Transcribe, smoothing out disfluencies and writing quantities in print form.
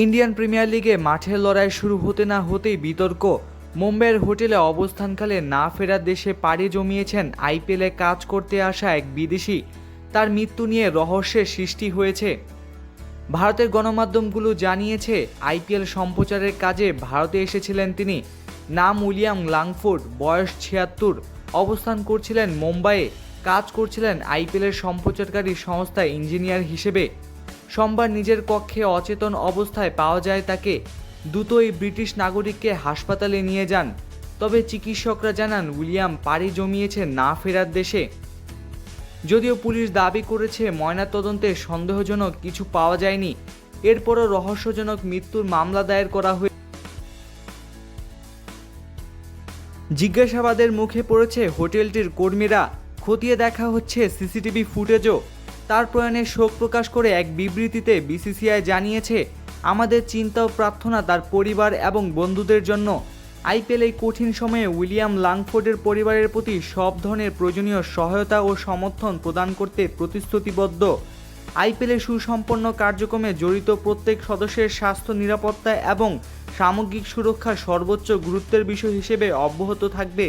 Indian premier লিগে মাঠের লড়াই শুরু হতে না হতেই বিতর্ক। মুম্বাইয়ের হোটেলে অবস্থানকালে না ফেরার দেশে পাড়ি জমিয়েছেন আইপিএলে কাজ করতে আসা এক বিদেশি। তার মৃত্যু নিয়ে রহস্যের সৃষ্টি হয়েছে। ভারতের গণমাধ্যমগুলো জানিয়েছে আইপিএল সম্প্রচারের কাজে ভারতে এসেছিলেন তিনি। নাম উইলিয়াম লাংফোর্ড, বয়স ৭৬, অবস্থান করছিলেন মুম্বাইয়ে, কাজ করছিলেন আইপিএলের সম্প্রচারকারী সংস্থায় ইঞ্জিনিয়ার হিসেবে। সোমবার নিজের কক্ষে অচেতন অবস্থায় পাওয়া যায় তাকে। দ্রুত এই ব্রিটিশ নাগরিককে হাসপাতালে নিয়ে যান। তবে চিকিৎসকরা জানান উইলিয়াম পাড়ি জমিয়েছেন না ফেরার দেশে। যদিও পুলিশ দাবি করেছে ময়নাতদন্তে সন্দেহজনক কিছু পাওয়া যায়নি। এরপরও রহস্যজনক মৃত্যুর মামলা দায়ের করা হয়েছে। জিজ্ঞাসাবাদের মুখে পড়েছে হোটেলটির কর্মীরা। খতিয়ে দেখা হচ্ছে সিসিটিভি ফুটেজও। তার প্রয়াণে শোক প্রকাশ করে এক বিবৃতিতে বিসিসিআই জানিয়েছে, আমাদের চিন্তা ও প্রার্থনা তার পরিবার এবং বন্ধুদের জন্য। আইপিএল এই কঠিন সময়ে উইলিয়াম লাংফোর্ডের পরিবারের প্রতি সব ধরনের প্রয়োজনীয় সহায়তা ও সমর্থন প্রদান করতে প্রতিশ্রুতিবদ্ধ। আইপিএলের সুসম্পন্ন কার্যক্রমে জড়িত প্রত্যেক সদস্যের স্বাস্থ্য, নিরাপত্তা এবং সামগ্রিক সুরক্ষা সর্বোচ্চ গুরুত্বের বিষয় হিসেবে অব্যাহত থাকবে।